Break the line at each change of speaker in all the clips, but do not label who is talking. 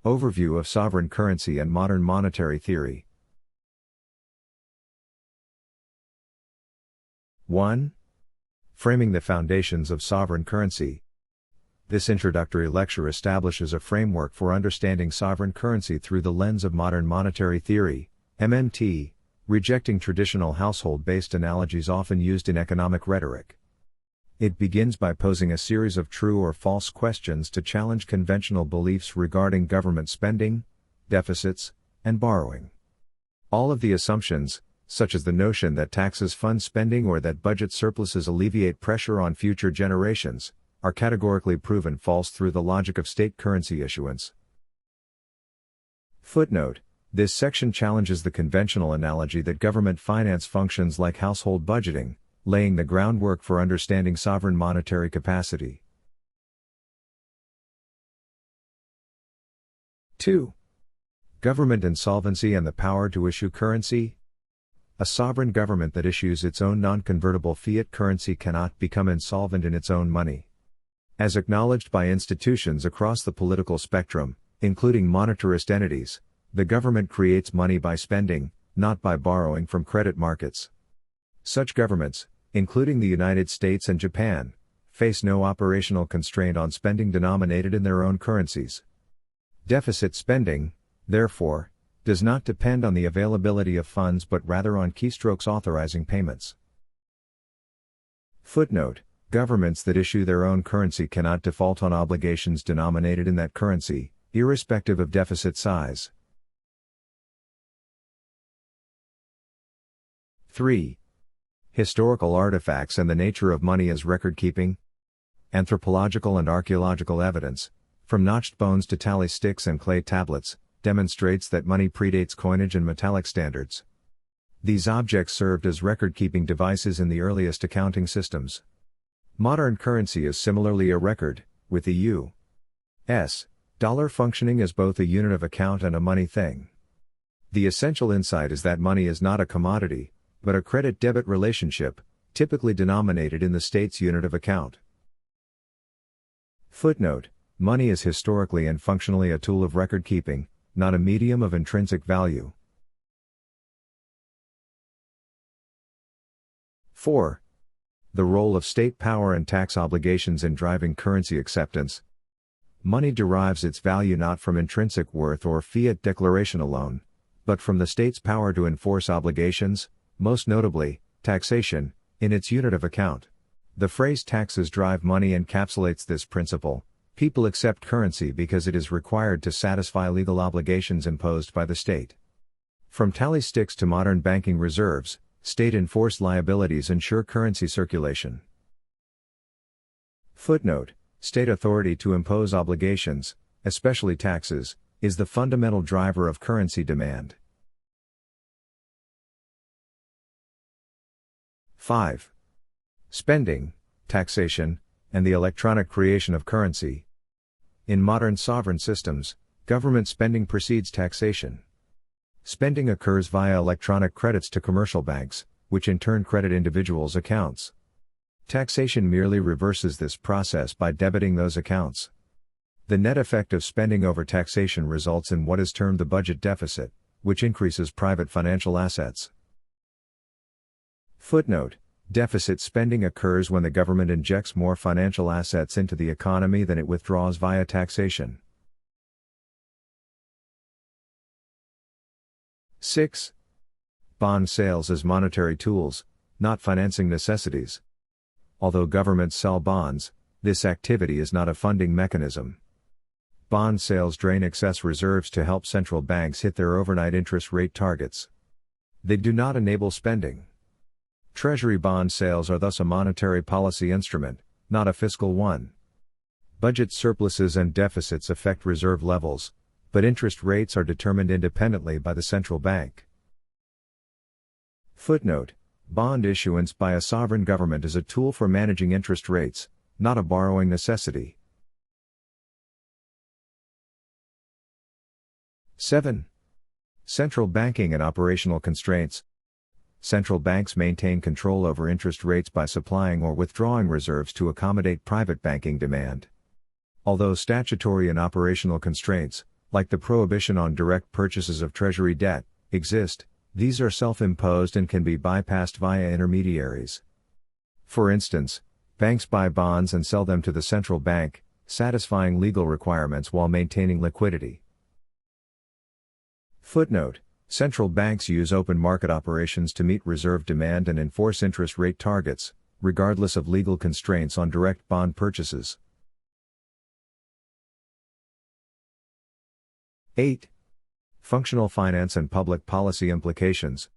Overview of sovereign currency and modern monetary theory. 1. Framing the foundations of sovereign currency. This introductory lecture establishes a framework for understanding sovereign currency through the lens of modern monetary theory, MMT, rejecting traditional household-based analogies often used in economic rhetoric. It begins by posing a series of true or false questions to challenge conventional beliefs regarding government spending, deficits, and borrowing. All of the assumptions, such as the notion that taxes fund spending or that budget surpluses alleviate pressure on future generations, are categorically proven false through the logic of state currency issuance. Footnote: This section challenges the conventional analogy that government finance functions like household budgeting, laying the groundwork for understanding sovereign monetary capacity. 2. Government insolvency and the power to issue currency. A sovereign government that issues its own non-convertible fiat currency cannot become insolvent in its own money. As acknowledged by institutions across the political spectrum, including monetarist entities, the government creates money by spending, not by borrowing from credit markets. Such governments, including the United States and Japan, face no operational constraint on spending denominated in their own currencies. Deficit spending, therefore, does not depend on the availability of funds but rather on keystrokes authorizing payments. Footnote: Governments that issue their own currency cannot default on obligations denominated in that currency, irrespective of deficit size. 3. Historical artifacts and the nature of money as record-keeping. Anthropological and archaeological evidence, from notched bones to tally sticks and clay tablets, demonstrates that money predates coinage and metallic standards. These objects served as record-keeping devices in the earliest accounting systems. Modern currency is similarly a record, with the U.S. dollar functioning as both a unit of account and a money thing. The essential insight is that money is not a commodity, but a credit-debit relationship, typically denominated in the state's unit of account. Footnote: Money is historically and functionally a tool of record-keeping, not a medium of intrinsic value. 4. The role of state power and tax obligations in driving currency acceptance. Money derives its value not from intrinsic worth or fiat declaration alone, but from the state's power to enforce obligations, most notably, taxation, in its unit of account. The phrase taxes drive money encapsulates this principle. People accept currency because it is required to satisfy legal obligations imposed by the state. From tally sticks to modern banking reserves, state-enforced liabilities ensure currency circulation. Footnote: State authority to impose obligations, especially taxes, is the fundamental driver of currency demand. 5. Spending, taxation, and the electronic creation of currency. In modern sovereign systems, government spending precedes taxation. Spending occurs via electronic credits to commercial banks, which in turn credit individuals' accounts. Taxation merely reverses this process by debiting those accounts. The net effect of spending over taxation results in what is termed the budget deficit, which increases private financial assets. Footnote: Deficit spending occurs when the government injects more financial assets into the economy than it withdraws via taxation. 6. Bond sales as monetary tools, not financing necessities. Although governments sell bonds, this activity is not a funding mechanism. Bond sales drain excess reserves to help central banks hit their overnight interest rate targets. They do not enable spending. Treasury bond sales are thus a monetary policy instrument, not a fiscal one. Budget surpluses and deficits affect reserve levels, but interest rates are determined independently by the central bank. Footnote: Bond issuance by a sovereign government is a tool for managing interest rates, not a borrowing necessity. 7. Central banking and operational constraints. Central banks maintain control over interest rates by supplying or withdrawing reserves to accommodate private banking demand. Although statutory and operational constraints, like the prohibition on direct purchases of treasury debt, exist. These are self-imposed and can be bypassed via intermediaries. For instance, banks buy bonds and sell them to the central bank, satisfying legal requirements while maintaining liquidity. Footnote: Central banks use open market operations to meet reserve demand and enforce interest rate targets, regardless of legal constraints on direct bond purchases. 8. Functional finance and public policy implications.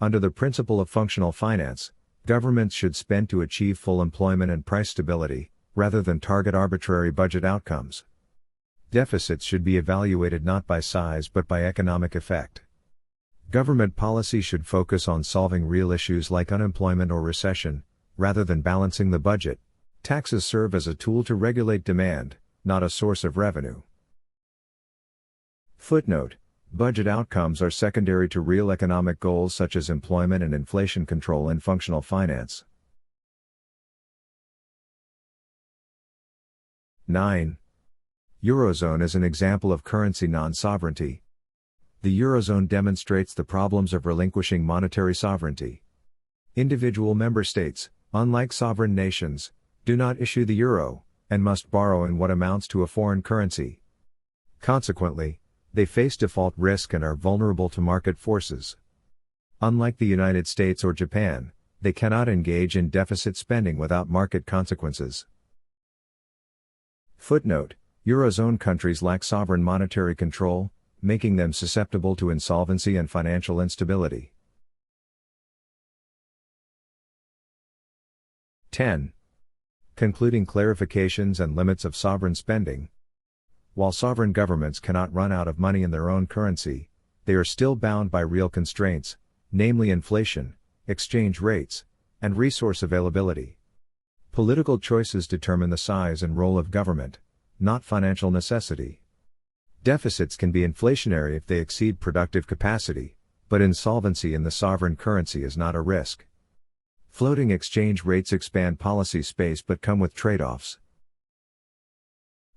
Under the principle of functional finance, governments should spend to achieve full employment and price stability, rather than target arbitrary budget outcomes. Deficits should be evaluated not by size but by economic effect. Government policy should focus on solving real issues like unemployment or recession, rather than balancing the budget. Taxes serve as a tool to regulate demand, not a source of revenue. Footnote: Budget outcomes are secondary to real economic goals such as employment and inflation control in functional finance. 9. Eurozone is an example of currency non-sovereignty. The Eurozone demonstrates the problems of relinquishing monetary sovereignty. Individual member states, unlike sovereign nations, do not issue the euro, and must borrow in what amounts to a foreign currency. Consequently, they face default risk and are vulnerable to market forces. Unlike the United States or Japan, they cannot engage in deficit spending without market consequences. Footnote: Eurozone countries lack sovereign monetary control, making them susceptible to insolvency and financial instability. 10. Concluding clarifications and limits of sovereign spending. While sovereign governments cannot run out of money in their own currency, they are still bound by real constraints, namely inflation, exchange rates, and resource availability. Political choices determine the size and role of government, not financial necessity. Deficits can be inflationary if they exceed productive capacity, but insolvency in the sovereign currency is not a risk. Floating exchange rates expand policy space but come with trade-offs.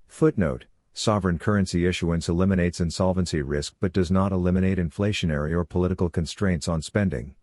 Footnote: Sovereign currency issuance eliminates insolvency risk but does not eliminate inflationary or political constraints on spending.